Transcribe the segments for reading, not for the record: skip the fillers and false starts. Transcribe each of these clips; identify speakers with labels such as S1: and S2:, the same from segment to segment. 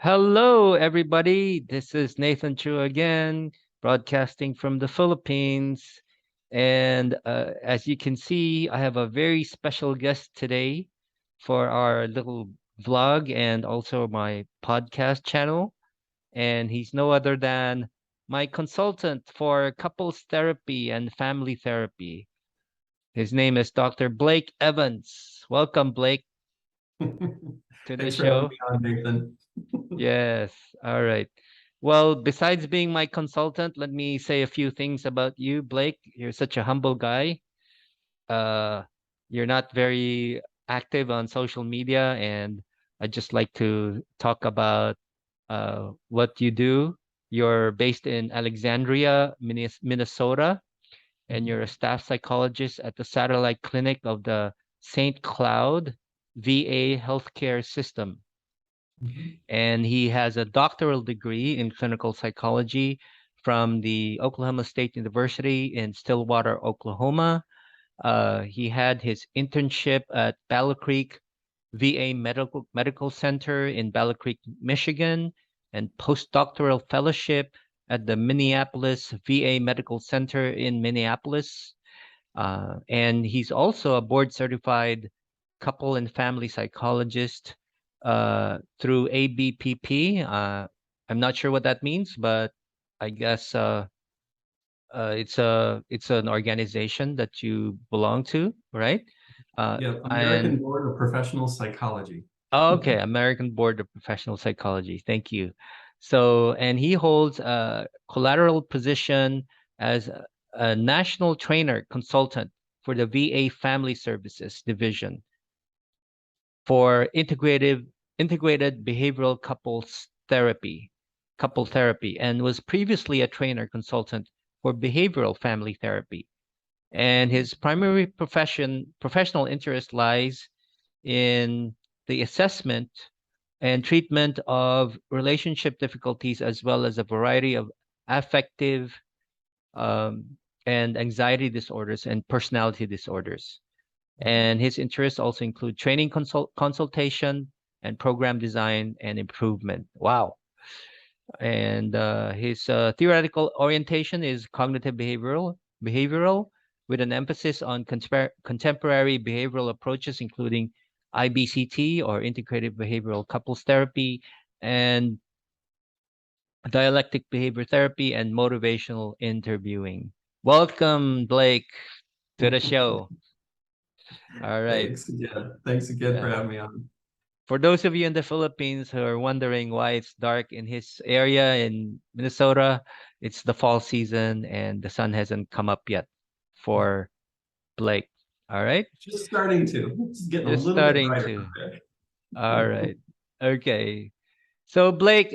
S1: Hello, everybody. This is Nathan Chua again, broadcasting from the Philippines. And as you can see, I have a very special guest today for our little vlog and also my podcast channel. And he's no other than my consultant for couples therapy and family therapy. His name is Dr. Blake Evans. Welcome, Blake, to the
S2: Thanks for having
S1: show.
S2: me on, Nathan.
S1: Yes. All right. Well, besides being my consultant, let me say a few things about you, Blake. You're such a humble guy. Uh, you're not very active on social media, and I'd just like to talk about what you do. You're based in Alexandria, Minnesota, and you're a staff psychologist at the satellite clinic of the St. Cloud VA healthcare system,
S2: Mhm.
S1: and he has a doctoral degree in clinical psychology from the Oklahoma State University in Stillwater, Oklahoma. He had his internship at Battle Creek VA Medical Center in Battle Creek, Michigan, and postdoctoral fellowship at the Minneapolis VA Medical Center in Minneapolis. And he's also a board certified couple and family psychologist through ABPP. I'm not sure what that means, but I guess it's an organization that you belong to, right?
S2: Yeah,
S1: And
S2: American Board of Professional Psychology.
S1: okay, American Board of Professional Psychology. Thank you. So, and he holds a collateral position as a national trainer consultant for the VA Family Services Division for integrated behavioral couple therapy, and was previously a trainer consultant for behavioral family therapy. And his primary professional interest lies in the assessment and treatment of relationship difficulties, as well as a variety of affective um, and anxiety disorders and personality disorders. And his interests also include training consultation and program design and improvement. Wow. And his theoretical orientation is cognitive behavioral, with an emphasis on contemporary behavioral approaches, including IBCT, or integrated behavioral couples therapy, and dialectic behavior therapy, and motivational interviewing. Welcome, Blake, to the show. All right.
S2: Thanks again. Thanks again for
S1: Yeah.
S2: having me on.
S1: For those of you in the Philippines who are wondering why it's dark in his area in Minnesota, it's the fall season and the sun hasn't come up yet for Blake. All right.
S2: Just starting to. It's getting a
S1: Just
S2: little bit
S1: starting
S2: brighter
S1: to. All
S2: today.
S1: right. Okay. So Blake,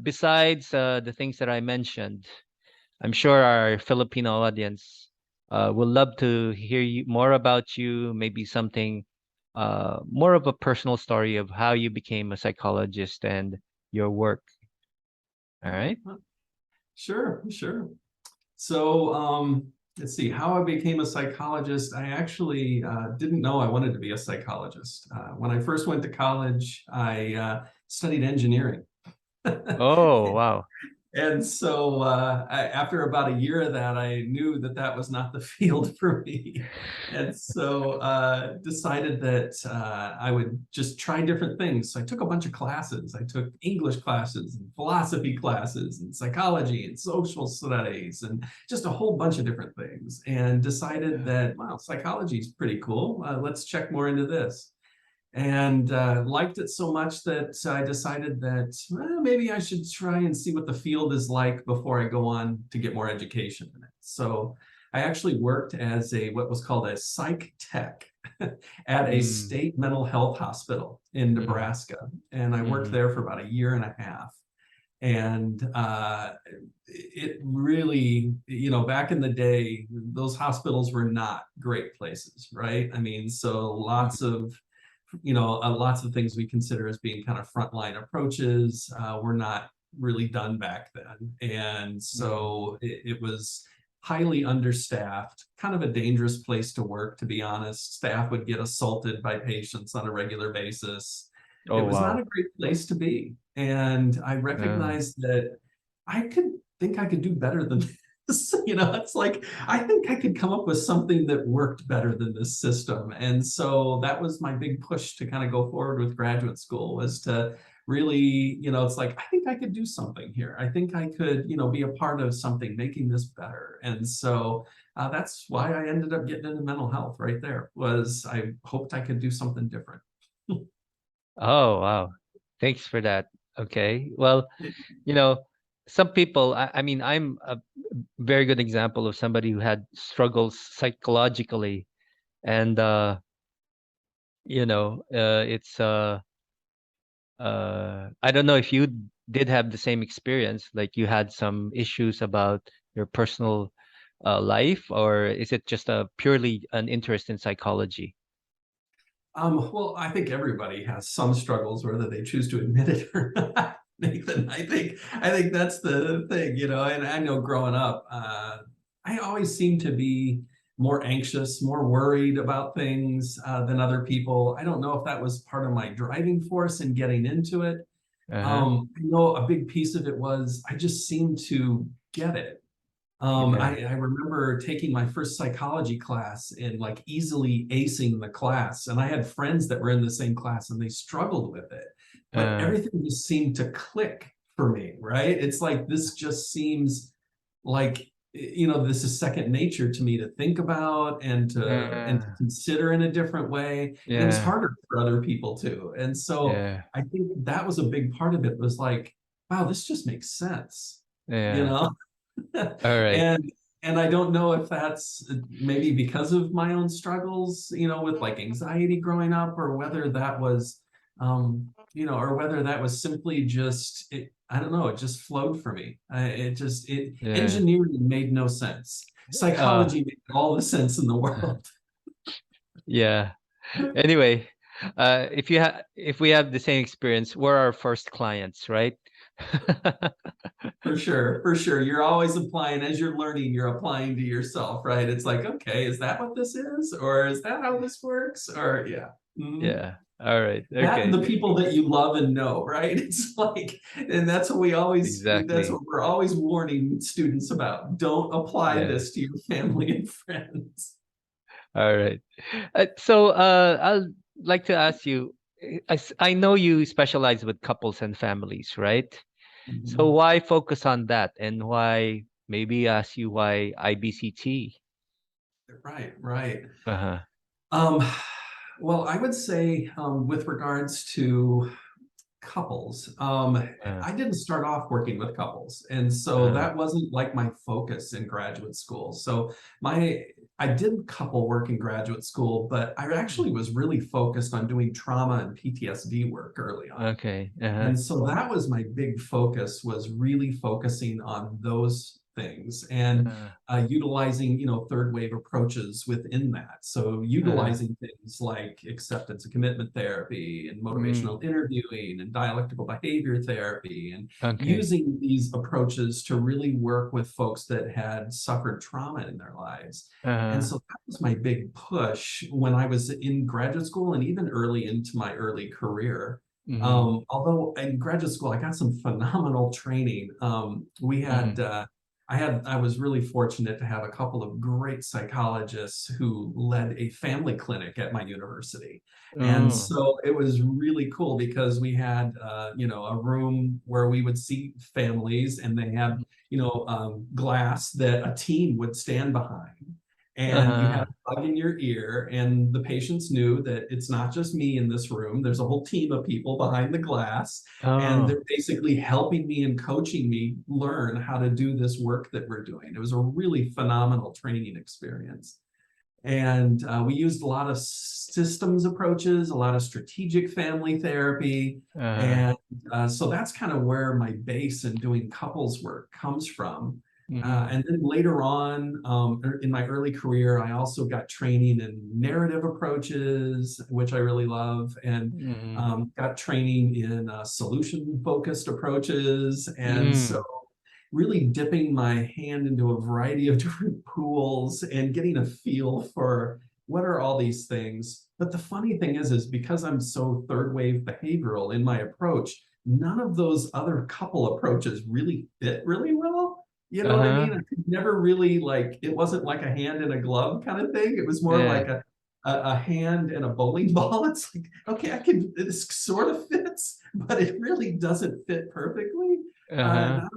S1: besides the things that I mentioned, I'm sure our Filipino audience would love to hear more about you, maybe something more of a personal story of how you became a psychologist and your work. All right.
S2: Sure, sure. So, let's see, how I became a psychologist. I actually didn't know I wanted to be a psychologist. When I first went to college, I studied engineering.
S1: Oh, wow.
S2: And so after about a year of that, I knew that that was not the field for me. And so decided that I would just try different things. So I took a bunch of classes. I took English classes and philosophy classes and psychology and social studies and just a whole bunch of different things, and decided that, wow, psychology is pretty cool. Let's check more into this, and liked it so much that I decided that maybe I should try and see what the field is like before I go on to get more education in it. So I actually worked as what was called a psych tech at a
S1: Mm,
S2: state mental health hospital in
S1: mm,
S2: Nebraska. And I worked
S1: mm,
S2: there for about a year and a half. And it really, back in the day, those hospitals were not great places, right? I mean, so lots of things we consider as being kind of frontline approaches were not really done back then. And
S1: mm.
S2: so it was highly understaffed, kind of a dangerous place to work, to be honest. Staff would get assaulted by patients on a regular basis. It
S1: Oh,
S2: was not a
S1: wow.
S2: great place to be. And I
S1: Uh,
S2: recognized that I could do better than this. It's like I think I could come up with something that worked better than this system. And so that was my big push to kind of go forward with graduate school, was to really, it's like I think I could do something here. I think I could, be a part of something making this better. And so that's why I ended up getting into mental health right there, was I hoped I could do something different.
S1: oh, wow. Thanks for that. Okay. Well, you know, some people, I mean, I'm a very good example of somebody who had struggles psychologically. And, it's, I don't know if you did have the same experience, like you had some issues about your personal life, or is it just a purely an interest in psychology?
S2: Well, I think everybody has some struggles, whether they choose to admit it or not. Nathan, I think that's the thing, and I know growing up, I always seemed to be more anxious, more worried about things than other people. I don't know if that was part of my driving force in getting into it.
S1: Uh-huh.
S2: I know a big piece of it was I just seemed to get it.
S1: Yeah.
S2: I remember taking my first psychology class and like easily acing the class. And I had friends that were in the same class and they struggled with it. But
S1: Uh,
S2: everything just seemed to click for me, right? It's like this just seems like this is second nature to me to think about and to
S1: uh,
S2: consider in a different way. And it was
S1: yeah.
S2: harder for other people too. And so
S1: Yeah.
S2: I think that was a big part of it, was like, wow, this just makes sense, you
S1: Yeah.
S2: know?
S1: All right.
S2: and and I don't know if that's maybe because of my own struggles, with like anxiety growing up, or whether that was, or whether that was simply just it. I don't know. It just flowed for me. It
S1: Yeah.
S2: engineering made no sense.
S1: Uh,
S2: Psychology made all the sense in the world.
S1: yeah. Anyway, if we have the same experience, we're our first clients, right?
S2: For sure, for sure. You're always applying as you're learning, you're applying to yourself, right? It's like, okay, is that what this is? Or is that how this works? Or yeah. Mhm.
S1: Yeah. All right.
S2: That and
S1: Okay.
S2: the people that you love and know, right? It's like, and that's
S1: Exactly.
S2: what we're always warning students about. Don't apply
S1: Yeah.
S2: this to your family and friends.
S1: All right. I'll like to ask you, I know you specialize with couples and families, right? So
S2: Mhm.
S1: why focus on that, and why maybe ask you why IBCT?
S2: Right, right.
S1: Uh-huh.
S2: Um, well, I would say with regards to couples.
S1: Uh,
S2: I didn't start off working with couples, and so
S1: uh,
S2: that wasn't like my focus in graduate school. So my I did couple work in graduate school, but I actually was really focused on doing trauma and PTSD work early on.
S1: okay. Uh-huh.
S2: And so that was my big focus, was really focusing on those things and
S1: Uh,
S2: utilizing, third wave approaches within that. So
S1: uh,
S2: utilizing things like acceptance and commitment therapy and
S1: mm,
S2: motivational interviewing and dialectical behavior therapy, and
S1: okay.
S2: using these approaches to really work with folks that had suffered trauma in their lives. And
S1: Uh,
S2: so that was my big push when I was in graduate school and even early into my early career.
S1: mm,
S2: Although in graduate school, I got some phenomenal training. We had,
S1: mm,
S2: I was really fortunate to have a couple of great psychologists who led a family clinic at my university. And
S1: oh,
S2: so it was really cool because we had, a room where we would see families, and they had, glass that a team would stand behind. And you had
S1: uh,
S2: a plug in your ear, and the patients knew that it's not just me in this room. There's a whole team of people behind the glass, and
S1: oh,
S2: they're basically helping me and coaching me learn how to do this work that we're doing. It was a really phenomenal training experience. And we used a lot of systems approaches, a lot of strategic family therapy.
S1: uh,
S2: And so that's kind of where my base in doing couples work comes from.
S1: mm,
S2: And then later on, in my early career, I also got training in narrative approaches, which I really love, and
S1: mm,
S2: got training in solution focused approaches. And so
S1: mm,
S2: really dipping my hand into a variety of different pools and getting a feel for, what are all these things? But the funny thing is because I'm so third wave behavioral in my approach, none of those other couple approaches really fit really well. You know what I mean? I
S1: Uh-huh.
S2: could never really like, it wasn't like a hand in a glove kind of thing. It was more
S1: Yeah.
S2: like a hand and a bowling ball. It's like, okay, it sort of fits, but it really doesn't fit perfectly.
S1: Uh-huh.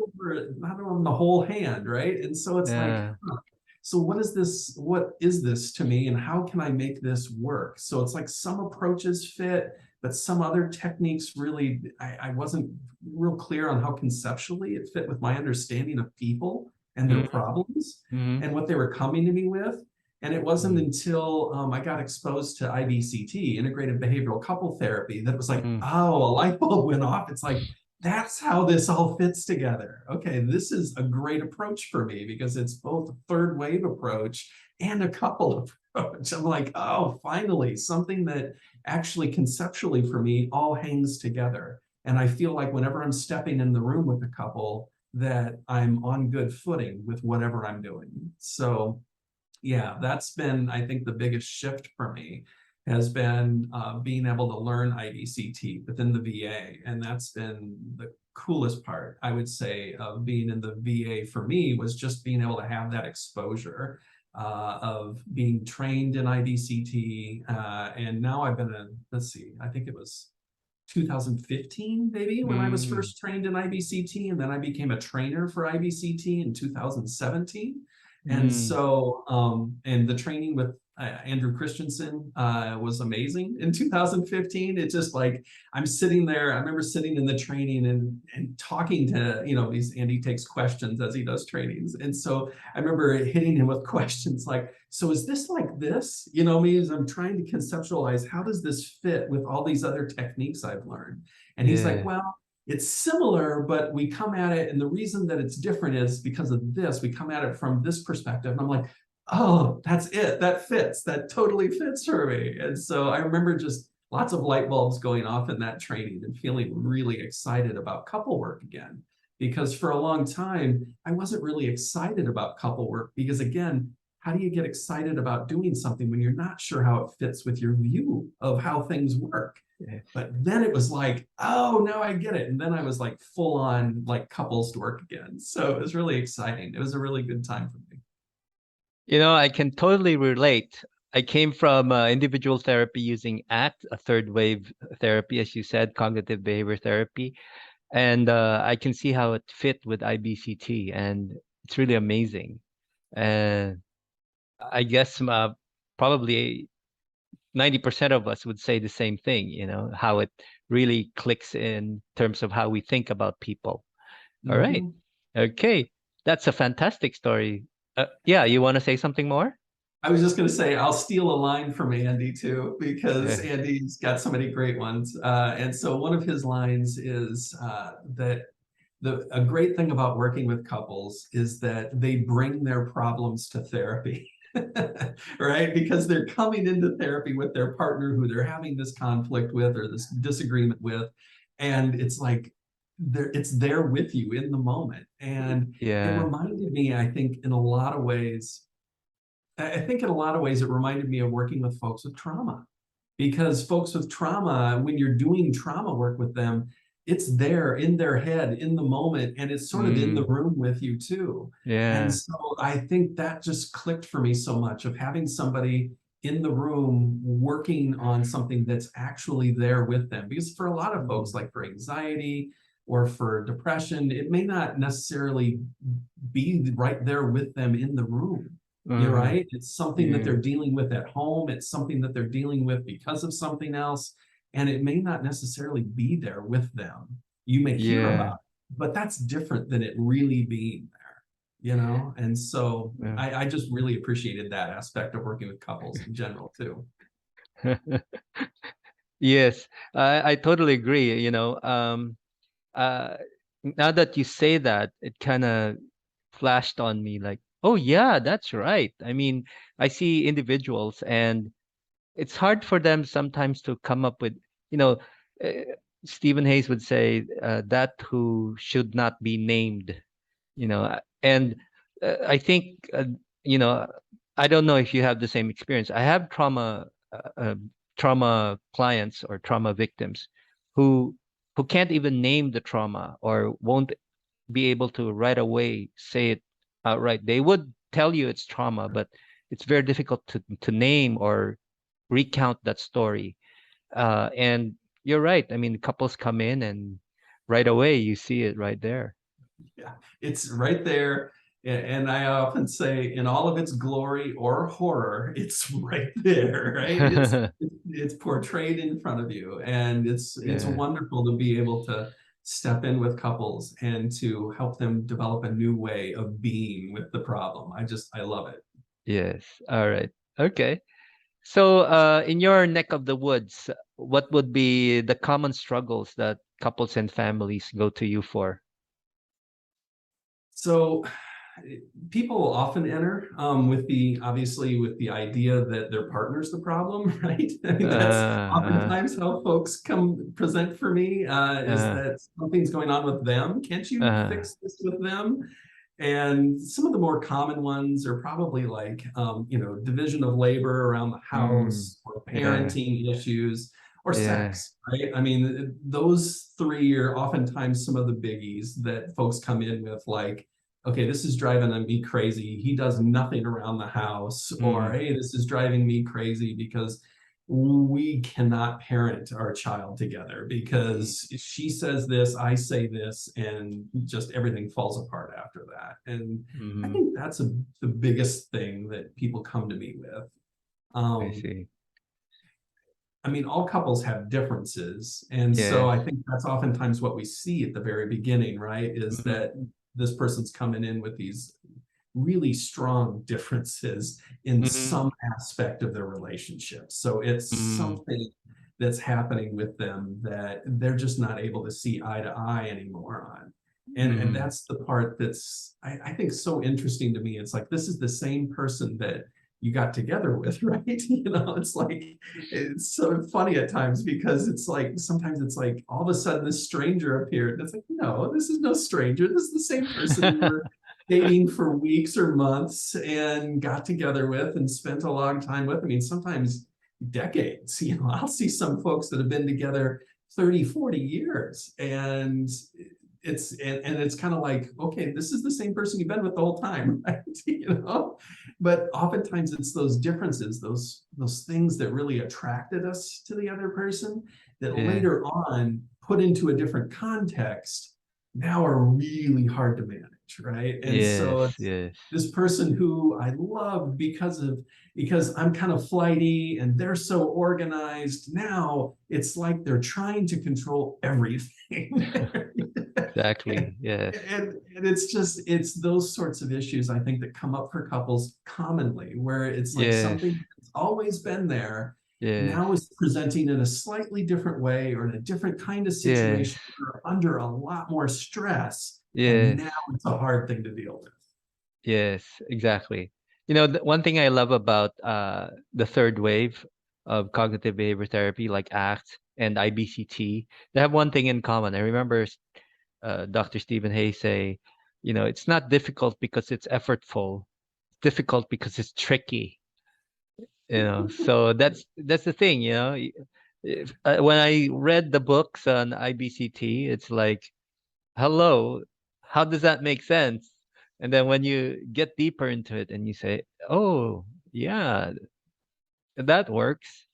S2: Not on the whole hand, right? And so it's like,
S1: Yeah.
S2: huh, so what is this to me, and how can I make this work? So it's like some approaches fit, but some other techniques really, I wasn't real clear on how conceptually it fit with my understanding of people and their
S1: Mm-hmm.
S2: problems
S1: Mm-hmm.
S2: and what they were coming to me with. And it wasn't
S1: Mm-hmm.
S2: until I got exposed to IBCT, integrated behavioral couple therapy, that was like,
S1: Mm-hmm.
S2: oh, a light bulb went off. It's like, that's how this all fits together. Okay, this is a great approach for me because it's both a third wave approach and a couple approach. I'm like, oh, finally, something that actually conceptually for me all hangs together. And I feel like whenever I'm stepping in the room with a couple, that I'm on good footing with whatever I'm doing. So yeah, that's been, I think, the biggest shift for me has been being able to learn IBCT within the VA. And that's been the coolest part, I would say, of being in the VA for me, was just being able to have that exposure of being trained in IBCT. And now I've been let's see, I think it was 2015 maybe when I was
S1: Mm-hmm.
S2: first trained in IBCT, and then I became a trainer for IBCT in 2017. And
S1: Mm-hmm.
S2: so, and the training with Andrew Christensen was amazing in 2015. It's just like I'm sitting there. I remember sitting in the training and talking to, these, Andy takes questions as he does trainings. And so I remember hitting him with questions like, so is this like this? Me, as I'm trying to conceptualize, how does this fit with all these other techniques I've learned? And he's like,
S1: Yeah.
S2: well, it's similar, but we come at it, and the reason that it's different is because of this. We come at it from this perspective. And I'm like, oh, that's it. That fits. That totally fits for me. And so I remember just lots of light bulbs going off in that training and feeling really excited about couple work again. Because for a long time, I wasn't really excited about couple work because, again, how do you get excited about doing something when you're not sure how it fits with your view of how things work?
S1: Yes.
S2: But then it was like, oh, now I get it. And then I was like full on like couples work again. So it was really exciting. It was a really good time for me.
S1: I can totally relate. I came from individual therapy using ACT, a third wave therapy, as you said, cognitive behavior therapy. And I can see how it fit with IBCT, and it's really amazing. And I guess probably 90% of us would say the same thing, how it really clicks in terms of how we think about people. All right.
S2: Mhm.
S1: Okay. That's a fantastic story. Yeah, you want to say something more?
S2: I was just going to say, I'll steal a line from Andy too, because
S1: Yeah.
S2: Andy's got so many great ones. And so one of his lines is that a great thing about working with couples is that they bring their problems to therapy. Right? Because they're coming into therapy with their partner who they're having this conflict with or this disagreement with. And it's like it's there with you in the moment. And it
S1: Yeah.
S2: reminded me, I think, in a lot of ways, it reminded me of working with folks with trauma, because folks with trauma, when you're doing trauma work with them, it's there in their head in the moment, and it's sort of in the
S1: Mm,
S2: room with you too. And
S1: yeah.
S2: so I think that just clicked for me so much, of having somebody in the room working on something that's actually there with them. Because for a lot of folks,
S1: Mm,
S2: like for anxiety or for depression, it may not necessarily be right there with them in the room. You're
S1: uh,
S2: right. It's something that
S1: yeah.
S2: they're dealing with at home. It's something that they're dealing with because of something else. And it may not necessarily be there with them. You may hear
S1: Yeah.
S2: about it, but that's different than it really being there. And so
S1: Yeah.
S2: I just really appreciated that aspect of working with couples in general too.
S1: Yes, I totally agree. Uh, now that you say that, it kind of flashed on me like, oh yeah, that's right. I mean, I see individuals, and it's hard for them sometimes to come up with, you know, uh, Stephen Hayes would say that who should not be named, and I think, you know, I don't know if you have the same experience. I have trauma clients or trauma victims who who can't even name the trauma or won't be able to right away say it outright. They would tell you it's trauma, but it's very difficult to name or recount that story. And you're right. I mean, couples come in and right away you see it right there.
S2: Yeah, it's right there. And I often say, in all of its glory or horror, it's right there, right? It's portrayed in front of you, and it's
S1: Yeah.
S2: wonderful to be able to step in with couples and to help them develop a new way of being with the problem. I love it.
S1: Yes. All right. Okay. So, in your neck of the woods, what would be the common struggles that couples and families go to you for?
S2: So people often enter with the obviously with the idea that their partner's the problem, right? I mean, that's
S1: Uh,
S2: oftentimes how folks come present for me, is
S1: uh,
S2: that something's going on with them. Can't you
S1: uh,
S2: fix this with them? And some of the more common ones are probably like, division of labor around the
S1: mm,
S2: house, or
S1: yeah,
S2: parenting issues, or
S1: yeah,
S2: sex, right? I mean, those three are oftentimes some of the biggies that folks come in with, like, okay, this is driving me crazy. He does nothing around the house, or
S1: mm,
S2: hey, this is driving me crazy because we cannot parent our child together
S1: mm,
S2: because she says this, I say this, and just everything falls apart after that. And I
S1: mm,
S2: think that's the biggest thing that people come to me with.
S1: I
S2: Um,
S1: see.
S2: I mean, all couples have differences. And so
S1: Yes.
S2: I think that's oftentimes what we see at the very beginning, right? Is
S1: Mm,
S2: that this person's coming in with these really strong differences in
S1: mm,
S2: some aspect of their relationship. So it's
S1: mm,
S2: something that's happening with them that they're just not able to see eye to eye anymore on. And
S1: mm,
S2: that's the part that's I think so interesting to me. It's like this is the same person that you got together with, right? It's like it's so funny at times because it's like sometimes it's like all of a sudden this stranger appeared. And it's like, no, this is no stranger. This is the same person you were dating for weeks or months and got together with and spent a long time with. I mean, sometimes decades. I'll see some folks that have been together 30, 40 years. And it's kind of like, okay, this is the same person you've been with the whole time, right? But oftentimes it's those differences, those things that really attracted us to the other person that
S1: yeah.
S2: later on, put into a different context, now are really hard to manage, right? And so
S1: Yes.
S2: it's
S1: Yes.
S2: this person who I love because I'm kind of flighty and they're so organized. Now it's like they're trying to control everything.
S1: Exactly. Yes.
S2: And it's those sorts of issues I think that come up for couples commonly, where it's like
S1: Yes.
S2: something that's always been there
S1: Yes.
S2: now is presenting in a slightly different way or in a different kind of
S1: Yes.
S2: situation or under a lot more stress, and
S1: Yes.
S2: now it's a hard thing to deal with.
S1: Yes, exactly. One thing I love about the third wave of cognitive behavior therapy, like ACT and IBCT, they have one thing in common. I remember Dr. Stephen Hay say, it's not difficult because it's effortful. It's difficult because it's tricky. So that's the thing. When I read the books on IBCT, it's like, hello, how does that make sense? And then when you get deeper into it and you say, oh, yeah, that works.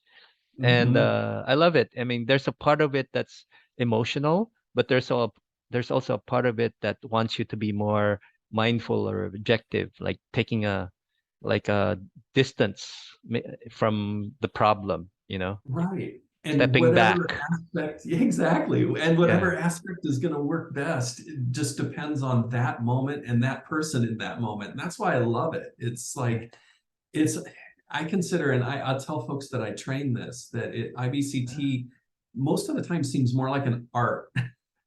S1: And
S2: Mhm.
S1: I love it. I mean, there's a part of it that's emotional, but there's also a part of it that wants you to be more mindful or objective, like taking a distance from the problem,
S2: Right. And
S1: stepping
S2: whatever
S1: back.
S2: aspect, exactly. And
S1: Yeah.
S2: whatever aspect is going to work best, it just depends on that moment and that person in that moment. And that's why I love it. It's
S1: Yeah.
S2: like, it's, I consider, and I'll tell folks that I train this, that IBCT most of the time seems more like an art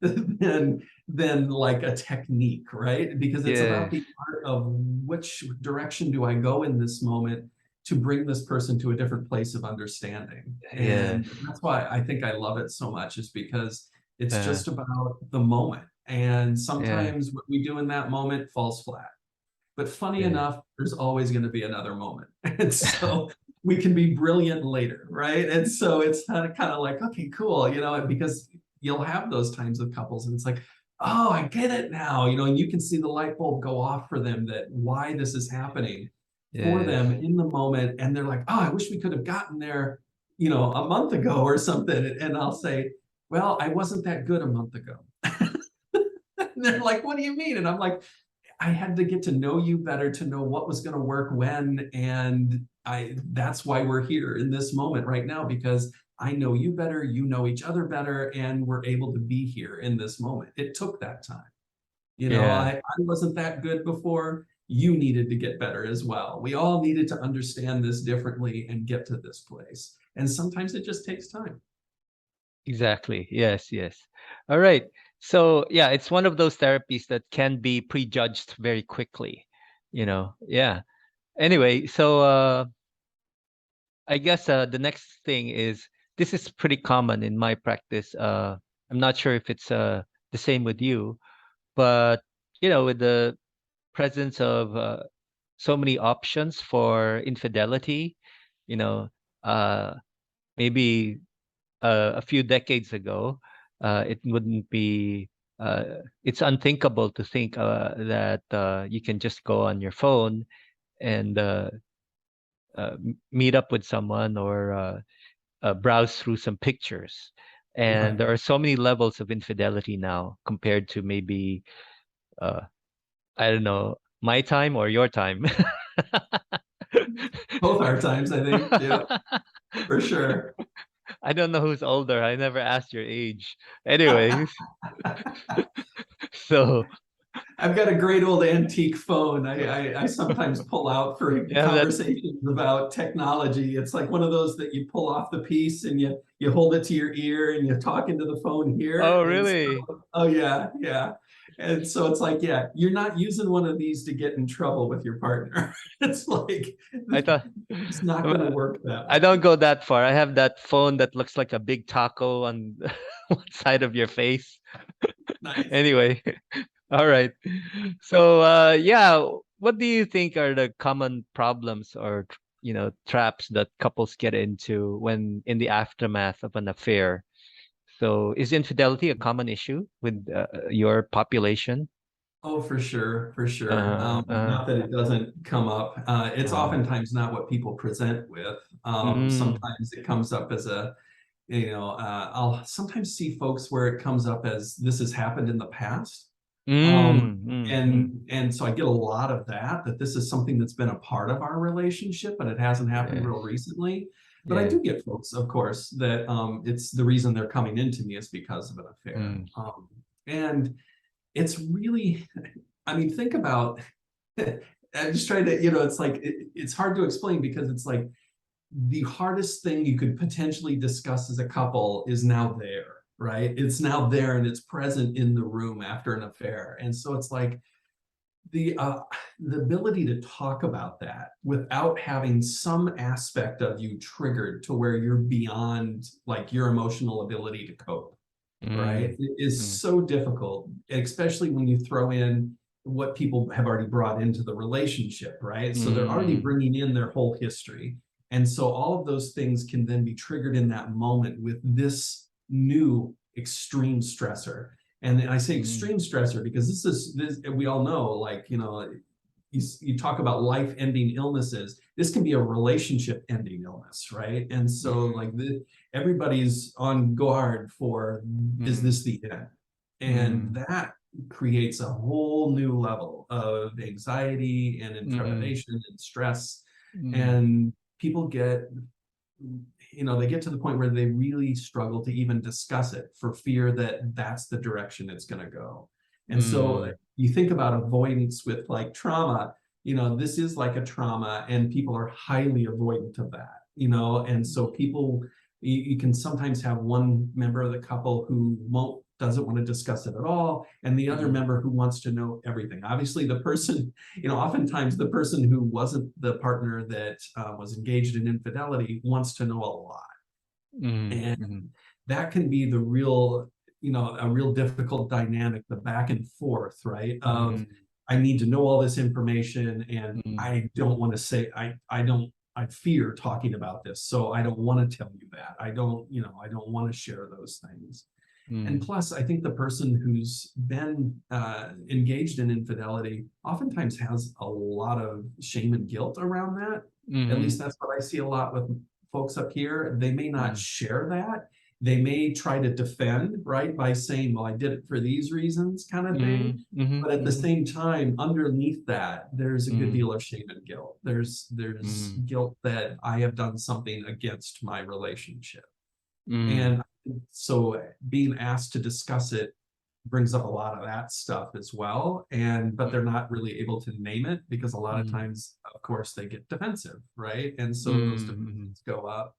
S2: than like a technique, right? Because it's about
S1: Yes.
S2: the art of which direction do I go in this moment to bring this person to a different place of understanding.
S1: Yes.
S2: And that's why I think I love it so much, is because it's
S1: Uh,
S2: just about the moment. And
S1: yeah.
S2: sometimes what we do in that moment falls flat. But funny
S1: Yeah.
S2: enough, there's always going to be another moment. And so we can be brilliant later, right? And so it's kind of like, okay, cool, because you'll have those times with couples and it's like, oh, I get it now, and you can see the light bulb go off for them that why this is happening for
S1: Yes.
S2: them in the moment. And they're like, oh, I wish we could have gotten there, a month ago or something. And I'll say, well, I wasn't that good a month ago. And they're like, what do you mean? And I'm like, I had to get to know you better to know what was going to work when. And that's why we're here in this moment right now, because I know you better, you know each other better, and we're able to be here in this moment. It took that time.
S1: Yeah.
S2: I wasn't that good before. You needed to get better as well. We all needed to understand this differently and get to this place. And sometimes it just takes time.
S1: Exactly. Yes, yes. All right. So yeah, it's one of those therapies that can be prejudged very quickly, Yeah. Anyway, so I guess the next thing is, this is pretty common in my practice. I'm not sure if it's the same with you, but with the presence of so many options for infidelity, you know, uh, maybe a few decades ago, it wouldn't be. It's unthinkable to think that you can just go on your phone and meet up with someone, or browse through some pictures. And
S2: Right.
S1: there are so many levels of infidelity now compared to maybe, uh, I don't know, my time or your time.
S2: Both our times, I think. Yeah, for sure.
S1: I don't know who's older. I never asked your age. Anyways, so
S2: I've got a great old antique phone. I sometimes pull out for
S1: yeah, that.
S2: conversations about technology. It's like one of those that you pull off the piece and you hold it to your ear and you talk into the phone
S1: Oh,
S2: here. And
S1: really?
S2: so, oh yeah, yeah. And so it's like, yeah, you're not using one of these to get in trouble with your partner. It's like
S1: I thought
S2: it's not going to work that
S1: I
S2: way.
S1: don't go that far. I have that phone that looks like a big taco on one side of your face.
S2: Nice.
S1: Anyway, all right. So, yeah, what do you think are the common problems or, traps that couples get into when in the aftermath of an affair? So, is infidelity a common issue with your population?
S2: Oh, for sure, for sure.
S1: Uh, uh,
S2: Not that it doesn't come up. It's
S1: uh,
S2: oftentimes not what people present with.
S1: mm,
S2: Sometimes it comes up as I'll sometimes see folks where it comes up as this has happened in the past. Um,
S1: mm, mm, mm.
S2: and so I get a lot of that this is something that's been a part of our relationship, but it hasn't happened
S1: Yes,
S2: real recently. But I
S1: yes.
S2: do get folks, of course, that it's the reason they're coming into me is because of an affair.
S1: Mm,
S2: And it's really, I mean, think about, I'm just trying to, it's like, it's hard to explain because it's like the hardest thing you could potentially discuss as a couple is now there, right? It's now there and it's present in the room after an affair. And so it's like the ability to talk about that without having some aspect of you triggered to where you're beyond like your emotional ability to cope, right?
S1: mm,
S2: It is
S1: mm,
S2: so difficult, especially when you throw in what people have already brought into the relationship, right? So they're already
S1: mm,
S2: bringing in their whole history. And so all of those things can then be triggered in that moment with this new extreme stressor. And I say
S1: mm,
S2: extreme stressor because this we all know, like, you talk about life ending illnesses. This can be a relationship ending illness, right? And so
S1: mm,
S2: like everybody's on guard for, is
S1: mm,
S2: this the end? And
S1: mm,
S2: that creates a whole new level of anxiety and
S1: mm,
S2: intrepidation and stress.
S1: mm,
S2: And people they get to the point where they really struggle to even discuss it for fear that that's the direction it's going to go. And so
S1: mm,
S2: you think about avoidance with like trauma, this is like a trauma and people are highly avoidant of that, and so people, you can sometimes have one member of the couple who doesn't want to discuss it at all, and the other
S1: mm,
S2: member who wants to know everything. Obviously, the person, oftentimes the person who wasn't the partner that was engaged in infidelity wants to know a lot.
S1: mm,
S2: And
S1: mm,
S2: that can be the real, a real difficult dynamic, the back and forth, right? Of
S1: mm.
S2: I need to know all this information, and
S1: mm,
S2: I don't want to say, I fear talking about this, so I don't want to tell you that. I don't want to share those things. And
S1: mm,
S2: plus, I think the person who's been engaged in infidelity oftentimes has a lot of shame and guilt around that. At least
S1: mm,
S2: that's what I see a lot with folks up here. They may not
S1: mm,
S2: share that. They may try to defend, right, by saying, well, I did it for these reasons, kind of thing.
S1: mm, mhm,
S2: But at the
S1: mhm,
S2: same time, underneath that, there's a good
S1: mm,
S2: deal of shame and guilt. There's
S1: mm,
S2: guilt that I have done something against my relationship.
S1: mm,
S2: And so being asked to discuss it brings up a lot of that stuff as well. But they're not really able to name it because a lot of
S1: mm,
S2: times, of course, they get defensive, right? And so those
S1: mm, mhm,
S2: defenses go up.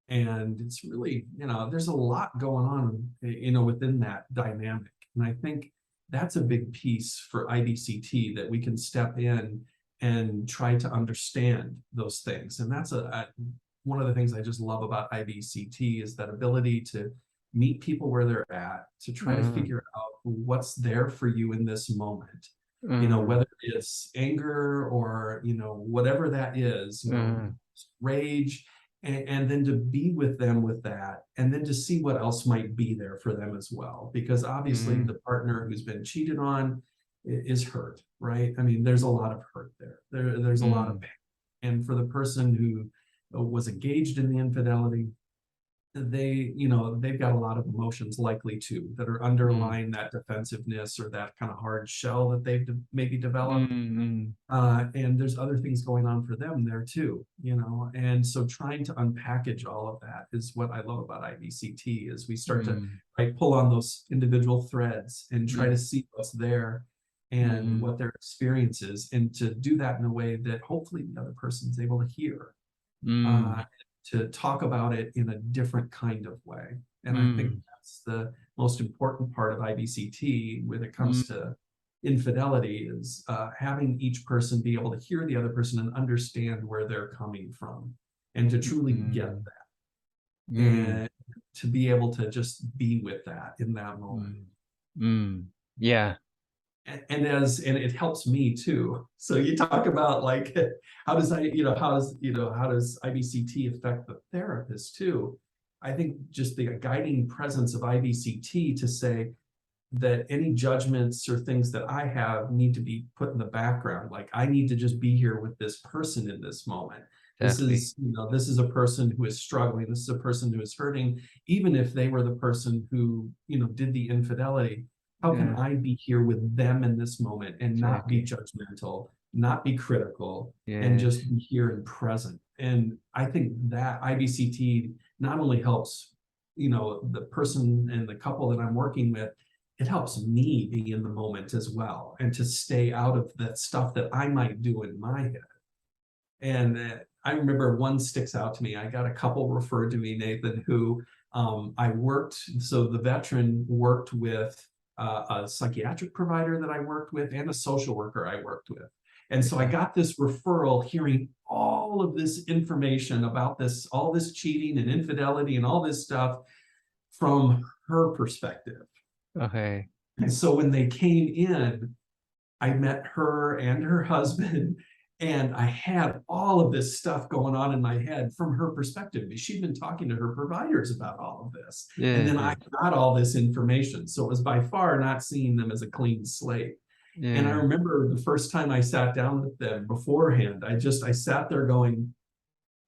S2: And it's really, there's a lot going on, within that dynamic. And I think that's a big piece for IBCT, that we can step in and try to understand those things. And that's one of the things I just love about IBCT, is that ability to meet people where they're at, to try to
S1: mm,
S2: figure out what's there for you in this moment.
S1: mm,
S2: Whether it's anger or, whatever that is,
S1: mm,
S2: rage, and then to be with them with that, and then to see what else might be there for them as well, because obviously
S1: mm,
S2: the partner who's been cheated on is hurt, right? I mean, there's a lot of hurt there's a lot of
S1: mm,
S2: pain. And for the person who was engaged in the infidelity, they've got a lot of emotions likely too, that are
S1: mm,
S2: underlying that defensiveness, or that kind of hard shell that they've maybe developed.
S1: mm,
S2: And there's other things going on for them there too, and so trying to unpackage all of that is what I love about IBCT, is we start to,
S1: mm,
S2: right, pull on those individual threads and try to
S1: mm,
S2: see what's there and
S1: mm,
S2: what their experience is, and to do that in a way that hopefully the other person's able to hear, uh,
S1: mm,
S2: to talk about it in a different kind of way. And I think
S1: mm,
S2: that's the most important part of IBCT when it comes
S1: mm,
S2: to infidelity, is having each person be able to hear the other person and understand where they're coming from, and to truly get
S1: mm,
S2: that,
S1: mm,
S2: and to be able to just be with that in that moment.
S1: mm, mm. Yeah.
S2: And it helps me too. So you talk about, like, how does IBCT affect the therapist too? I think just the guiding presence of IBCT to say that any judgments or things that I have need to be put in the background. Like, I need to just be here with this person in this moment.
S1: Exactly.
S2: This is a person who is struggling. This is a person who is hurting, even if they were the person who, did the infidelity. How can
S1: Yeah.
S2: I be here with them in this moment and not be
S1: Exactly.
S2: judgmental, not be critical, and
S1: Yes.
S2: just be here and present? And I think that IBCT not only helps, the person and the couple that I'm working with, it helps me be in the moment as well, and to stay out of that stuff that I might do in my head. And I remember one sticks out to me. I got a couple referred to me, Nathan, who so the veteran worked with a psychiatric provider that I worked with, and a social worker I worked with. And so I
S1: Yeah.
S2: got this referral, hearing all of this information about all this cheating and infidelity and all this stuff from her perspective.
S1: Okay.
S2: And so when they came in, I met her and her husband, and I had all of this stuff going on in my head from her perspective. She'd been talking to her providers about all of this. And
S1: Yes.
S2: then I
S1: Yes.
S2: got all this information. So it was by far not seeing them as a clean slate. And I
S1: Yeah.
S2: remember the first time I sat down with them beforehand, I sat there going,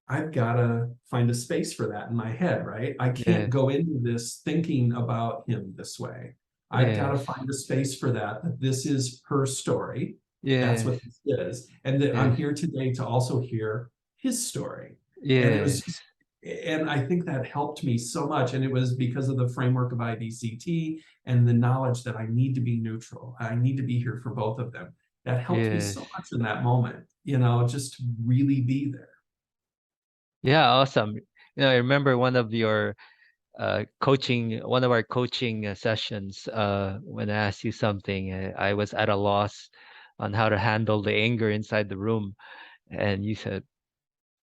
S2: I've got to find a space for that in my head, right? I can't
S1: Yes.
S2: go into this thinking about him this way. I've got to
S1: Yes.
S2: find a space for that this is her story. That's
S1: Yes.
S2: what this is. And that I'm
S1: Yes.
S2: here today to also hear his story. And it was
S1: Yes.
S2: just, and I think that helped me so much. And it was because of the framework of IBCT and the knowledge that I need to be neutral. I need to be here for both of them. That helped me
S1: Yes.
S2: so much in that moment, just to really be there.
S1: Yeah. Awesome. I remember one of our coaching sessions, when I asked you something, I was at a loss on how to handle the anger inside the room. And you said,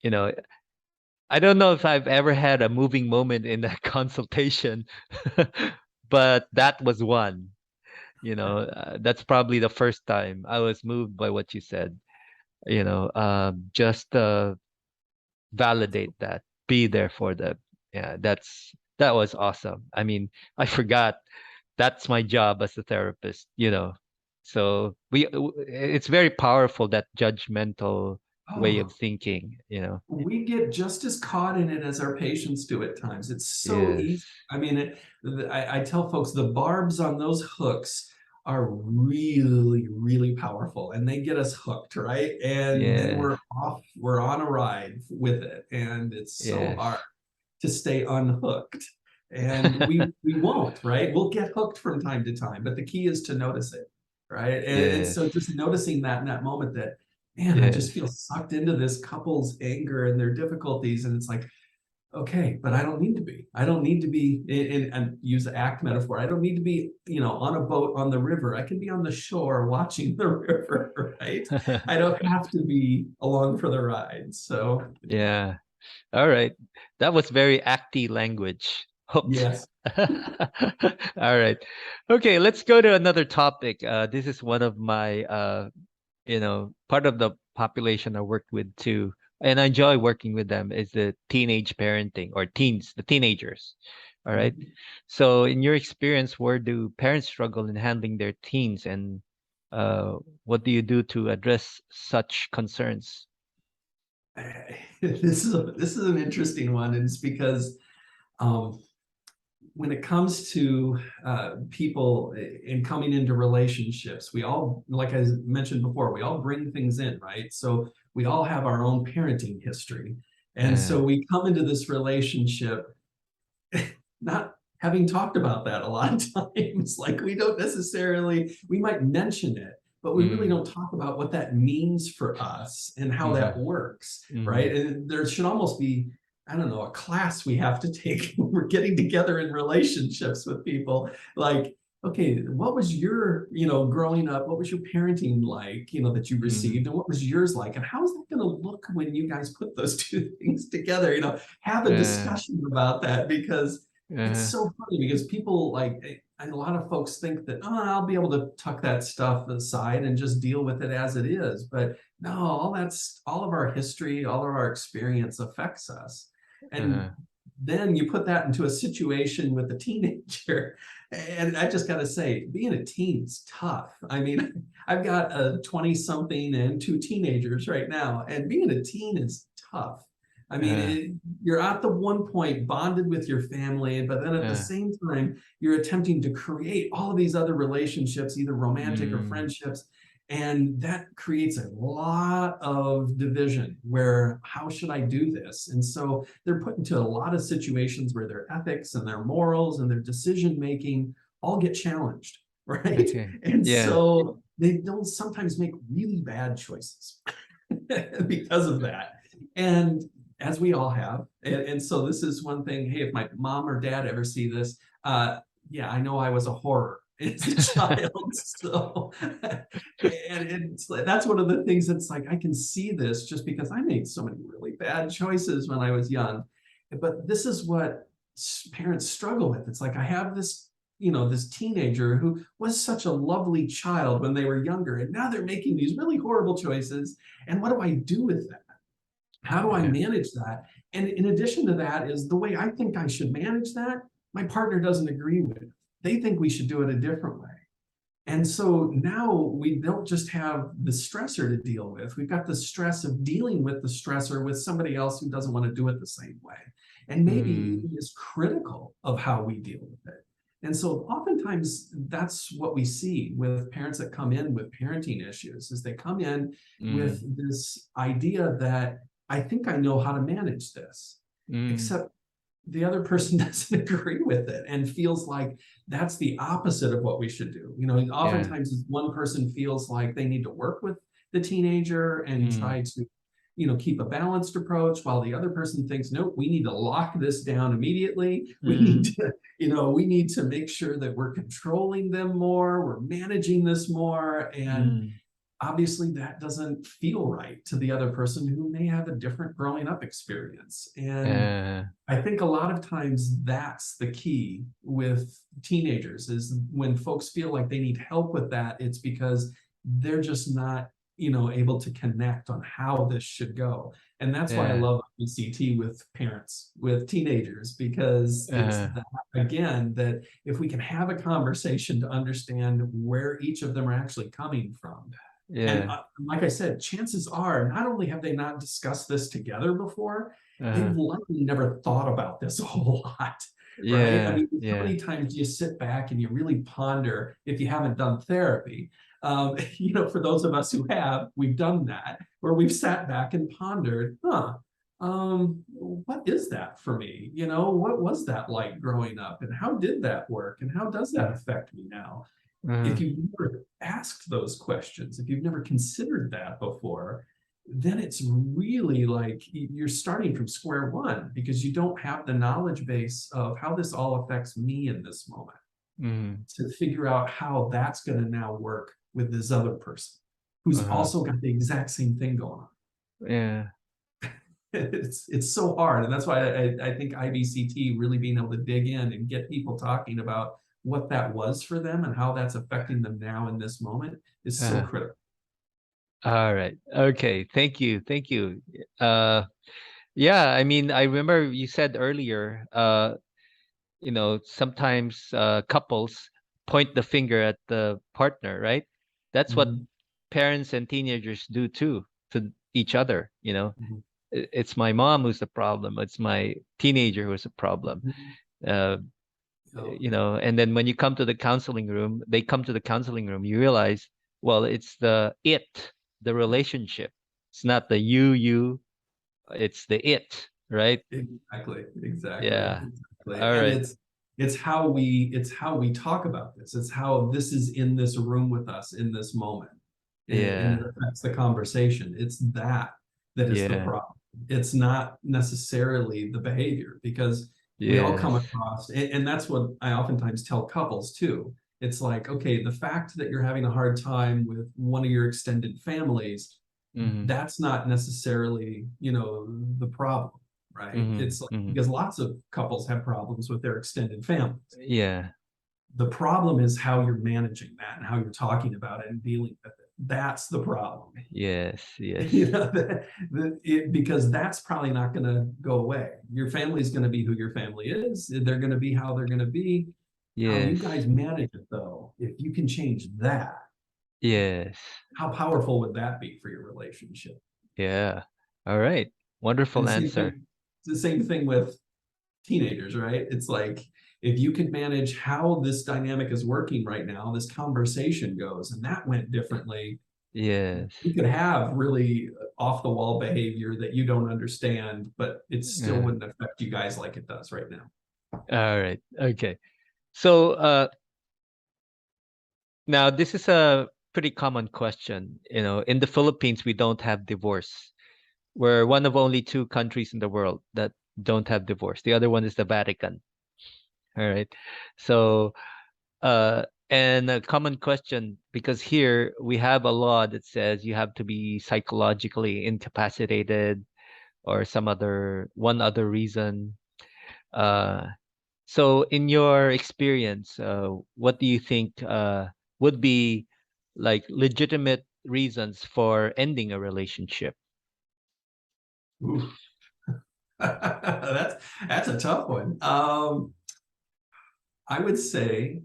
S1: you know, I don't know if I've ever had a moving moment in that consultation, but that was one. That's probably the first time I was moved by what you said. Just validate that, be there for them. Yeah, that was awesome. I mean, I forgot that's my job as a therapist. So it's very powerful, that judgmental way of
S2: Oh,
S1: thinking.
S2: we get just as caught in it as our patients do at times. It's so
S1: Yes.
S2: easy. I mean, I tell folks the barbs on those hooks are really, really powerful, and they get us hooked, right? And then
S1: Yes.
S2: we're on a ride with it, and it's so
S1: Yes.
S2: hard to stay unhooked. And we won't, right? We'll get hooked from time to time, but the key is to notice it, right? And
S1: Yes.
S2: so just noticing that in that moment that, man, I just
S1: Yes.
S2: feel sucked into this couple's anger and their difficulties. And it's like, okay, but I don't need to be. I don't need to be and use the act metaphor. I don't need to be, on a boat on the river. I can be on the shore watching the river, right? I don't have to be along for the ride. So
S1: Yeah. All right. That was very acty language. Hooked.
S2: yes.
S1: All right. Okay, let's go to another topic. This is one of my part of the population I work with too, and I enjoy working with them, is the teenage parenting, or teens, the teenagers. All right. So in your experience, where do parents struggle in handling their teens, and what do you do to address such concerns?
S2: This is an interesting one, and it's because um, when it comes to people in coming into relationships, we all, like I mentioned before, we all bring things in, right? So we all have our own parenting history, and
S1: Uh,
S2: so we come into this relationship not having talked about that a lot of times. Like we don't necessarily, we might mention it, but we really
S1: mm,
S2: don't talk about what that means for us and how that
S1: mm-hmm,
S2: works,
S1: mm-hmm,
S2: right? And there should almost be, I don't know, a class we have to take when we're getting together in relationships with people. Like, okay, what was your, growing up, what was your parenting like, that you
S1: mm,
S2: received, and what was yours like? And how is that going to look when you guys put those two things together? Have a
S1: uh,
S2: discussion about that, because it's
S1: uh,
S2: so funny, because people like, and a lot of folks think that, oh, I'll be able to tuck that stuff aside and just deal with it as it is. But no, all of our history, all of our experience affects us. And
S1: uh,
S2: then you put that into a situation with a teenager. And I just got to say, being a teen is tough. I mean, I've got a 20 something and two teenagers right now, and being a teen is tough. I mean,
S1: uh,
S2: you're at the one point bonded with your family, but then at the
S1: uh,
S2: same time, you're attempting to create all of these other relationships, either romantic or
S1: mm,
S2: friendships. And that creates a lot of division where, how should I do this? And so they're put into a lot of situations where their ethics and their morals and their decision making all get challenged, right?
S1: okay.
S2: And
S1: Yeah.
S2: so they don't sometimes make really bad choices because of that. And as we all have. And so this is one thing. Hey, if my mom or dad ever see this, yeah, I know I was a horror as a child. So, and that's one of the things that's like, I can see this just because I made so many really bad choices when I was young. But this is what parents struggle with. It's like, I have this, this teenager who was such a lovely child when they were younger, and now they're making these really horrible choices. And what do I do with that? How do I
S1: Yeah.
S2: manage that? And in addition to that, is the way I think I should manage that, my partner doesn't agree with. They think we should do it a different way. And so now we don't just have the stressor to deal with, we've got the stress of dealing with the stressor with somebody else who doesn't want to do it the same way, and maybe
S1: Mm,
S2: even is critical of how we deal with it. And so oftentimes that's what we see with parents that come in with parenting issues, is they come in with
S1: mm,
S2: this idea that, I think I know how to manage this,
S1: mm,
S2: except the other person doesn't agree with it and feels like that's the opposite of what we should do.
S1: yeah.
S2: Oftentimes one person feels like they need to work with the teenager and
S1: Mm,
S2: try to, keep a balanced approach, while the other person thinks, nope, we need to lock this down immediately. We need
S1: mm,
S2: to, we need to make sure that we're controlling them more, we're managing this more. And
S1: mm.
S2: obviously that doesn't feel right to the other person who may have a different growing up experience. And
S1: Uh,
S2: I think a lot of times that's the key with teenagers, is when folks feel like they need help with that, it's because they're just not, able to connect on how this should go. And that's why I
S1: yeah.
S2: love IBCT with parents, with teenagers, because it's
S1: Uh,
S2: that, again, that if we can have a conversation to understand where each of them are actually coming from. And
S1: yeah.
S2: like I said, chances are not only have they not discussed this together before, they've
S1: Uh,
S2: likely never thought about this a whole lot, right? I
S1: yeah.
S2: mean, how
S1: Yeah.
S2: many times do you sit back and you really ponder, if you haven't done therapy? For those of us who have, we've done that, where we've sat back and pondered, what is that for me? What was that like growing up, and how did that work, and how does that
S1: Uh,
S2: affect me now?
S1: uh,
S2: If you've never asked those questions, if you've never considered that before, then it's really like you're starting from square one, because you don't have the knowledge base of how this all affects me in this moment,
S1: mm,
S2: to figure out how that's going to now work with this other person who's
S1: uh,
S2: also got the exact same thing going on.
S1: yeah.
S2: It's so hard, and that's why I think IBCT, really being able to dig in and get people talking about what that was for them and how that's affecting them now in this moment, is so
S1: Uh,
S2: critical.
S1: all right. Okay. Thank you. Thank you. Uh, yeah. I mean, I remember you said earlier, sometimes couples point the finger at the partner, right? That's what
S2: Mhm,
S1: parents and teenagers do too to each other.
S2: mhm,
S1: It's my mom who's the problem. It's my teenager who's a problem.
S2: mhm.
S1: Uh,
S2: So,
S1: and then when you come to the counseling room, they come to the counseling room, you realize, well, it's the relationship. It's not the you, it's the it, right?
S2: exactly,
S1: Yeah.
S2: exactly.
S1: All
S2: And
S1: right.
S2: it's how we talk about this. It's how this is in this room with us in this moment, and it
S1: Yeah.
S2: affects the conversation. It's that is the
S1: Yeah.
S2: problem. It's not necessarily the behavior, because we all come
S1: Yes.
S2: across, and that's what I oftentimes tell couples too. It's like, okay, the fact that you're having a hard time with one of your extended families,
S1: Mm-hmm.
S2: that's not necessarily, the problem, right?
S1: Mm-hmm.
S2: It's like,
S1: Mm-hmm.
S2: because lots of couples have problems with their extended families.
S1: Yeah.
S2: The problem is how you're managing that and how you're talking about it and dealing with it. That's the problem.
S1: Yes. Yes.
S2: Because that's probably not going to go away. Your family is going to be who your family is. They're going to be how they're going to be. How you
S1: Yes.
S2: guys manage it, though, if you can change that,
S1: Yes.
S2: how powerful would that be for your relationship?
S1: Yeah. All right.
S2: And
S1: Wonderful
S2: the same
S1: answer.
S2: thing, it's the same thing with teenagers, right? It's like, if you can manage how this dynamic is working right now, this conversation goes, and that went differently,
S1: Yes.
S2: you could have really off the wall behavior that you don't understand, but it still
S1: Yeah.
S2: wouldn't affect you guys like it does right now.
S1: All right. Okay. So, now this is a pretty common question. In the Philippines, we don't have divorce. We're one of only two countries in the world that don't have divorce. The other one is the Vatican. All right. So, and a common question, because here we have a law that says you have to be psychologically incapacitated or one other reason. Uh, so in your experience, what do you think would be like legitimate reasons for ending a relationship?
S2: Ooh. that's a tough one. I would say,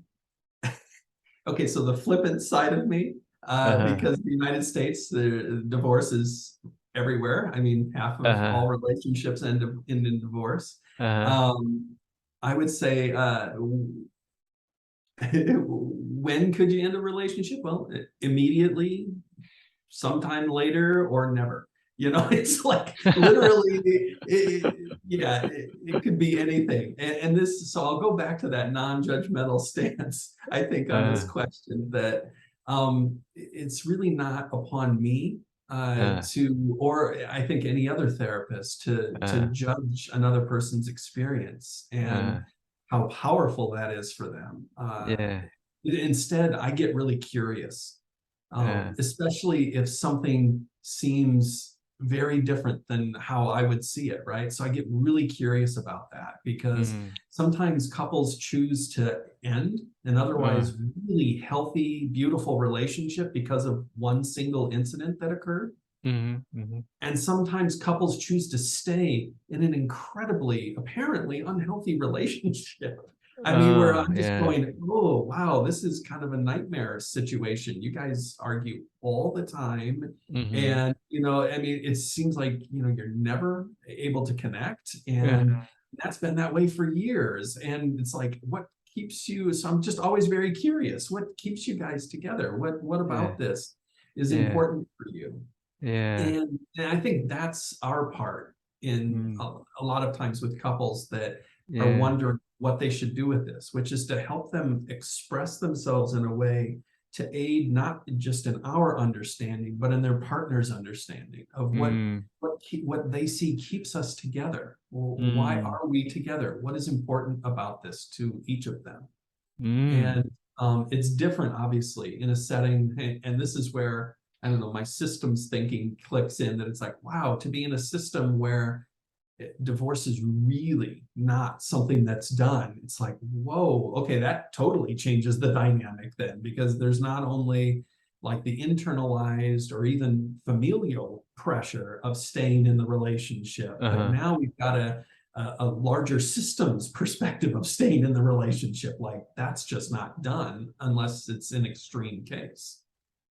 S2: okay, so the flippant side of me,
S1: Uh-huh.
S2: because the United States, the divorce is everywhere. I mean, half of
S1: Uh-huh.
S2: all relationships end in divorce.
S1: Uh-huh.
S2: Um, I would say, when could you end a relationship? Well, immediately, sometime later, or never. It's like literally, yeah, it could be anything. And this, so I'll go back to that non-judgmental stance, I think, on this
S1: Uh,
S2: question, that it's really not upon me
S1: uh,
S2: or I think any other therapist, to
S1: uh,
S2: judge another person's experience and
S1: uh,
S2: how powerful that is for them.
S1: yeah.
S2: Instead, I get really curious
S1: Yeah.
S2: especially if something seems very different than how I would see it, right? So I get really curious about that because
S1: Mm.
S2: sometimes couples choose to end an
S1: Uh,
S2: otherwise really healthy, beautiful relationship because of one single incident that occurred.
S1: mhm.
S2: And sometimes couples choose to stay in an incredibly, apparently unhealthy relationship. I mean, where
S1: Oh,
S2: I'm just
S1: yeah.
S2: going, oh, wow, this is kind of a nightmare situation. You guys argue all the time.
S1: Mhm.
S2: And, I mean, it seems like, you're never able to connect.
S1: Yeah.
S2: And that's been that way for years. And it's like, what keeps you? So I'm just always very curious. What keeps you guys together? What
S1: Yeah.
S2: about this is
S1: Yeah.
S2: important for you?
S1: Yeah.
S2: And I think that's our part in
S1: Mm.
S2: a lot of times with couples that are
S1: Yeah.
S2: wondering what they should do with this, which is to help them express themselves in a way to aid not just in our understanding, but in their partner's understanding of
S1: Mm.
S2: what they see keeps us together. Why
S1: Mm.
S2: are we together? What is important about this to each of them?
S1: Mm.
S2: And it's different, obviously, in a setting. And this is where, I don't know, my systems thinking clicks in that it's like, wow, to be in a system where divorce is really not something that's done. It's like, whoa, okay, that totally changes the dynamic then, because there's not only like the internalized or even familial pressure of staying in the relationship, but
S1: Uh-huh.
S2: now we've got a larger systems perspective of staying in the relationship. Like that's just not done unless it's an extreme case.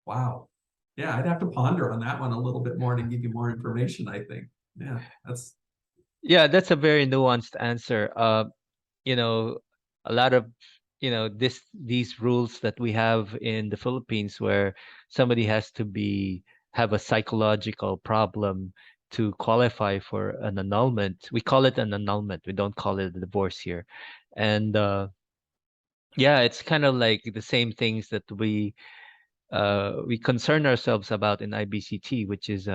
S2: Wow. Yeah, I'd have to ponder on that one a little bit more to give you more information, I think. Yeah, that's
S1: Yeah, that's a very nuanced answer. You know, a lot of, these rules that we have in the Philippines where somebody has to have a psychological problem to qualify for an annulment. We call it an annulment. We don't call it a divorce here. And yeah, it's kind of like the same things that we concern ourselves about in IBCT, which is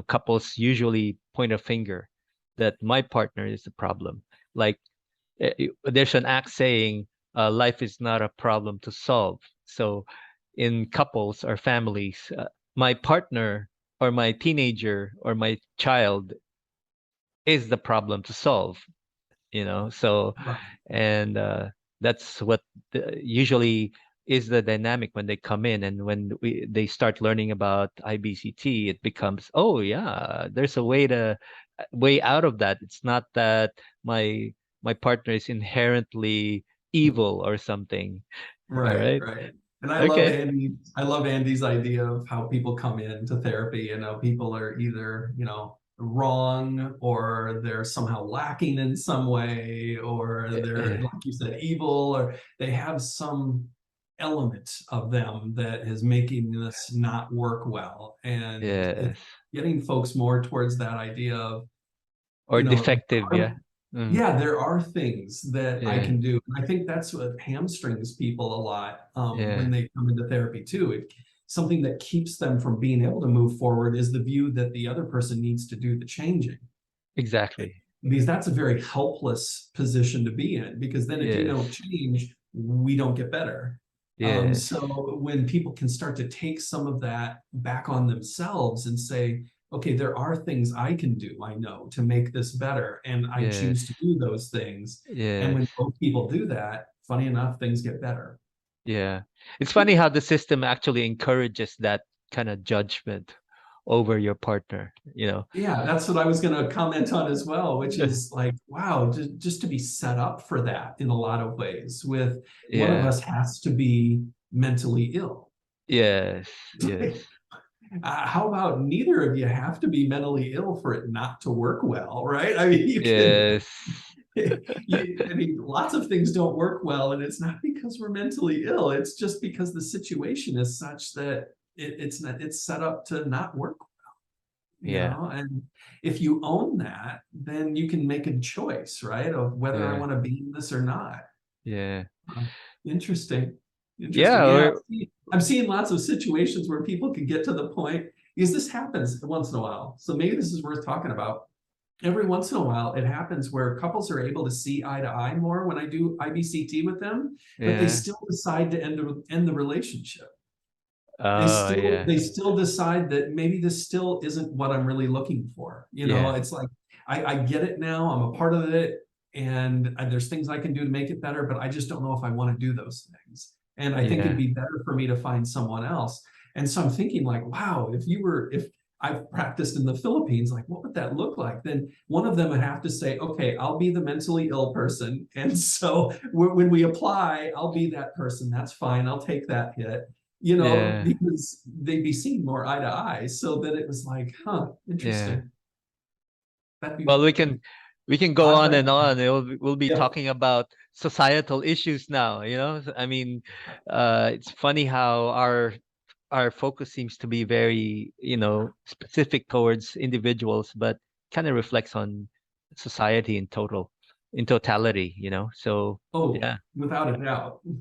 S1: couples usually point a finger that my partner is the problem. Like there's an act saying life is not a problem to solve. So in couples or families, my partner or my teenager or my child is the problem to solve. So
S2: right.
S1: and that's what usually is the dynamic when they come in, and when they start learning about IBCT, it becomes, oh yeah, there's a way out of that. It's not that my my partner is inherently evil or something. All
S2: Right,
S1: right.
S2: right. And
S1: Okay.
S2: I love Andy's idea of how people come into therapy. People are either, wrong or they're somehow lacking in some way, or they're,
S1: Eh,
S2: like you said, evil, or they have some element of them that is making this not work well. And it's
S1: yes.
S2: getting folks more towards that idea of,
S1: Or defective, yeah. Mm,
S2: yeah, there are things that I
S1: yeah.
S2: can do. I think that's what hamstrings people a lot when
S1: Yeah.
S2: they come into therapy too. Something that keeps them from being able to move forward is the view that the other person needs to do the changing,
S1: Exactly.
S2: because that's a very helpless position to be in, because then if you
S1: Yes.
S2: don't change, we don't get better.
S1: Yes.
S2: So when people can start to take some of that back on themselves and say, okay, there are things I can do, I know, to make this better, and I
S1: Yes.
S2: choose to do those things. And
S1: Yes.
S2: when both people do that, funny enough, things get better.
S1: Yeah. It's funny how the system actually encourages that kind of judgment over your partner, you know.
S2: Yeah, that's what I was going to comment on as well, which is like, wow, just to be set up for that in a lot of ways, with one of
S1: Yeah.
S2: us has to be mentally ill.
S1: Yes. Yes.
S2: How about neither of you have to be mentally ill for it not to work well, right? I mean, you can,
S1: Yes.
S2: I mean, lots of things don't work well, and it's not because we're mentally ill. It's just because the situation is such that it's set up to not work,
S1: Yeah.
S2: and if you own that, then you can make a choice, right, of whether I
S1: Yeah.
S2: want to be in this or not.
S1: Yeah.
S2: Uh, Interesting. Interesting.
S1: Yeah.
S2: Yeah,
S1: Or
S2: I'm seeing lots of situations where people can get to the point, because this happens once in a while. So maybe this is worth talking about. Every once in a while, it happens where couples are able to see eye to eye more when I do IBCT with them, but they
S1: yeah.
S2: still decide to end the relationship.
S1: Oh, yeah.
S2: they still decide that maybe this still isn't what I'm really looking for. You know,
S1: Yeah.
S2: it's like I get it now. I'm a part of it, and there's things I can do to make it better, but I just don't know if I want to do those things. And I think it'd
S1: Yeah.
S2: be better for me to find someone else. And so I'm thinking like, wow, if I've practiced in the Philippines, like what would that look like? Then one of them would have to say, okay, I'll be the mentally ill person. And so when we apply, I'll be that person. That's fine. I'll take that hit, you know,
S1: Yeah.
S2: because they'd be seen more eye to eye. So then it was like, huh,
S1: Yeah.
S2: interesting. That'd be
S1: Well, we can go
S2: odd,
S1: on
S2: but
S1: and on. We'll be
S2: yep.
S1: talking about societal issues now, you know? I mean, it's funny how our focus seems to be very, specific towards individuals, but kind of reflects on society in totality, you know? So,
S2: Oh,
S1: yeah.
S2: without a doubt. Without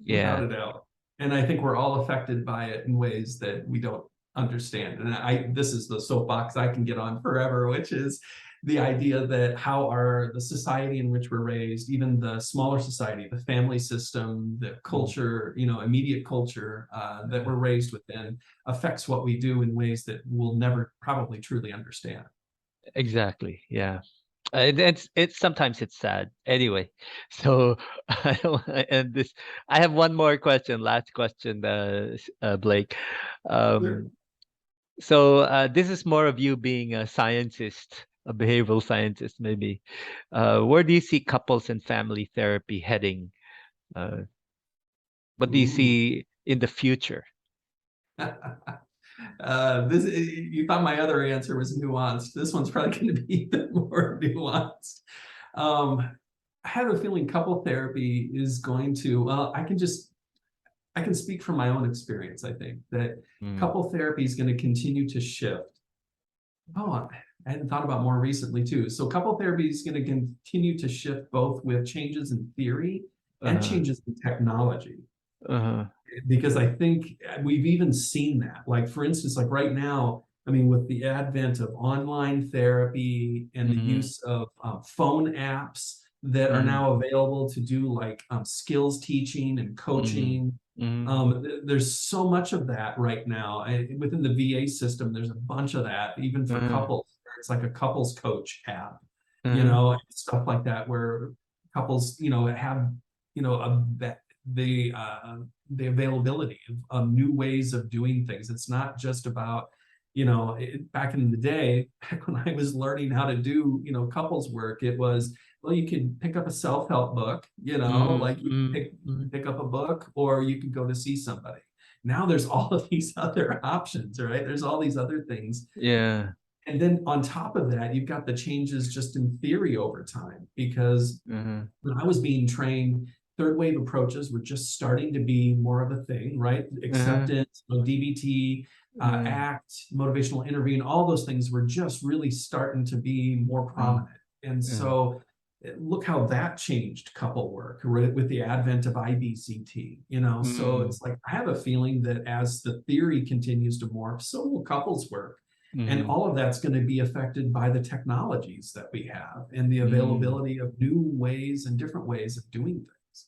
S1: Yeah.
S2: a doubt. And I think we're all affected by it in ways that we don't understand. And this is the soapbox I can get on forever, which is the idea that how the society in which we're raised, even the smaller society, the family system, the
S1: Mm.
S2: culture, immediate culture that we're raised within affects what we do in ways that we'll never probably truly understand.
S1: Exactly. Yeah. It's sometimes it's sad. Anyway, so I don't wanna end this. I have one more question, last question, Blake.
S2: Sure.
S1: Um, so this is more of you being a scientist, a behavioral scientist, maybe. Where do you see couples and family therapy heading? Uh, what do you
S2: Ooh.
S1: see in the future?
S2: This you thought my other answer was nuanced. This one's probably going to be even more nuanced. Um, I have a feeling couple therapy is going to, well, I can speak from my own experience. I think that
S1: Mm,
S2: couple therapy is going to continue to shift. Oh, I hadn't thought about more recently too. So couple therapy is going to continue to shift both with changes in theory and
S1: uh,
S2: changes in technology,
S1: uh,
S2: because I think we've even seen that. Like, for instance, like right now, I mean, with the advent of online therapy and the
S1: mm,
S2: use of phone apps that are
S1: mm,
S2: now available to do like skills teaching and
S1: mm,
S2: coaching,
S1: mm,
S2: there's so much of that right now. Within the VA system, there's a bunch of that, even for
S1: uh,
S2: couples. It's like a couples coach app,
S1: uh,
S2: and stuff like that, where couples, have, the availability of new ways of doing things. It's not just about, back in the day, back when I was learning how to do, couples work, it was, well, you could pick up a self-help book,
S1: mm,
S2: like
S1: mm,
S2: you
S1: mm.
S2: could pick up a book, or you could go to see somebody. Now there's all of these other options, right? There's all these other things.
S1: Yeah.
S2: And then on top of that, you've got the changes just in theory over time, because
S1: Uh,
S2: when I was being trained, third wave approaches were just starting to be more of a thing, right?
S1: uh,
S2: Acceptance, DBT,
S1: mm,
S2: ACT, motivational interviewing, all those things were just really starting to be more
S1: mm,
S2: prominent. And
S1: uh,
S2: so look how that changed couple work, right, with the advent of IBCT, So
S1: mm,
S2: it's like I have a feeling that as the theory continues to morph, so will couples work. And
S1: mm,
S2: all of that's going to be affected by the technologies that we have and the
S1: mm,
S2: availability of new ways and different ways of doing things.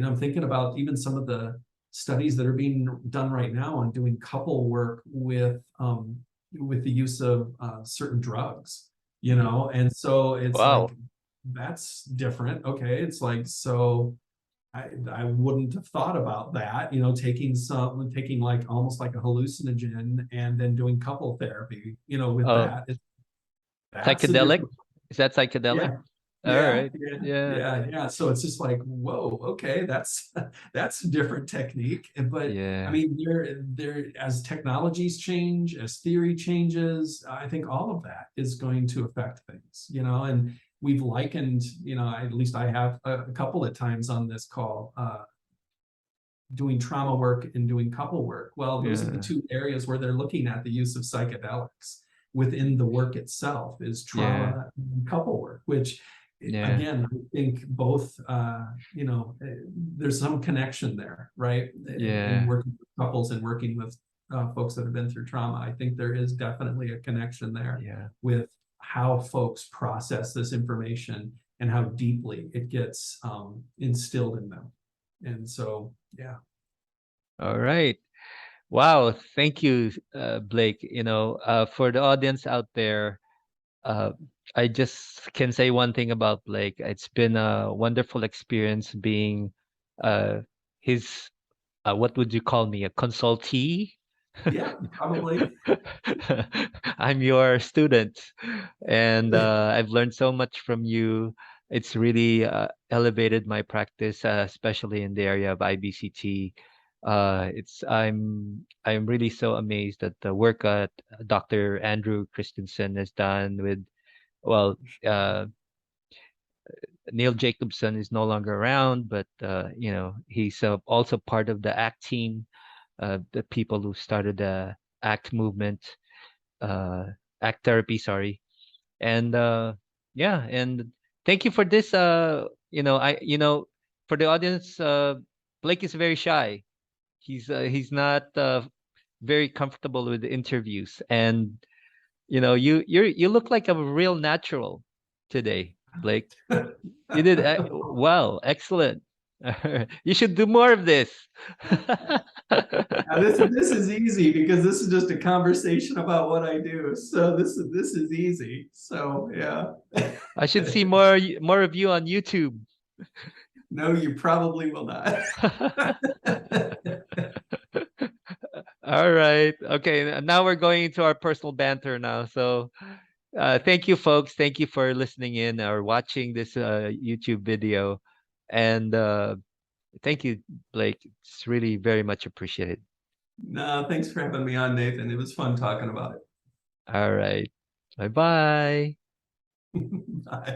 S2: I'm thinking about even some of the studies that are being done right now on doing couple work with the use of certain drugs,
S1: mm.
S2: and so it's like
S1: Wow.
S2: that's different. Okay, it's like, so I wouldn't have thought about that, taking like almost like a hallucinogen and then doing couple therapy, with
S1: Oh,
S2: that. That's a
S1: psychedelic?
S2: different,
S1: Is that psychedelic?
S2: yeah,
S1: All
S2: yeah,
S1: right.
S2: yeah,
S1: Yeah.
S2: yeah, yeah. So it's just like, whoa, okay, that's that's a different technique. But I
S1: Yeah.
S2: mean, there as technologies change, as theory changes, I think all of that is going to affect things, and we've likened, at least I have a couple of times on this call, doing trauma work and doing couple work. Well, those are the
S1: Yeah.
S2: two areas where they're looking at the use of psychedelics within the work itself, is
S1: Yeah.
S2: trauma and couple work, which
S1: Yeah.
S2: again, I think both, there's some connection there, right? In
S1: Yeah.
S2: working with couples and working with folks that have been through trauma. I think there is definitely a connection there
S1: Yeah.
S2: with how folks process this information and how deeply it gets instilled in them. And so, yeah.
S1: All right. Wow, thank you, Blake. For the audience out there, uh, I just can say one thing about Blake. It's been a wonderful experience being uh, his, what would you call me, a consultee?
S2: Yeah, probably.
S1: I'm your student, and I've learned so much from you. It's really elevated my practice, especially in the area of IBCT. I'm really so amazed at the work that Dr. Andrew Christensen has done with, well, uh, Neil Jacobson is no longer around, but he's also part of the ACT team, the people who started the ACT movement, uh, ACT therapy, sorry. And yeah, and thank you for this. For the audience, Blake is very shy. He's not very comfortable with the interviews, and you look like a real natural today, Blake. You did well, excellent. You should do more of this.
S2: Now this is easy because this is just a conversation about what I do. So this is easy. So yeah.
S1: I should see more of you on YouTube.
S2: No, you probably will not.
S1: All right. Okay. Now we're going into our personal banter now. So, thank you, folks. Thank you for listening in or watching this YouTube video. And thank you, Blake. It's really very much appreciated.
S2: No, thanks for having me on, Nathan. It was fun talking about
S1: All right. Bye bye.
S2: it. Bye.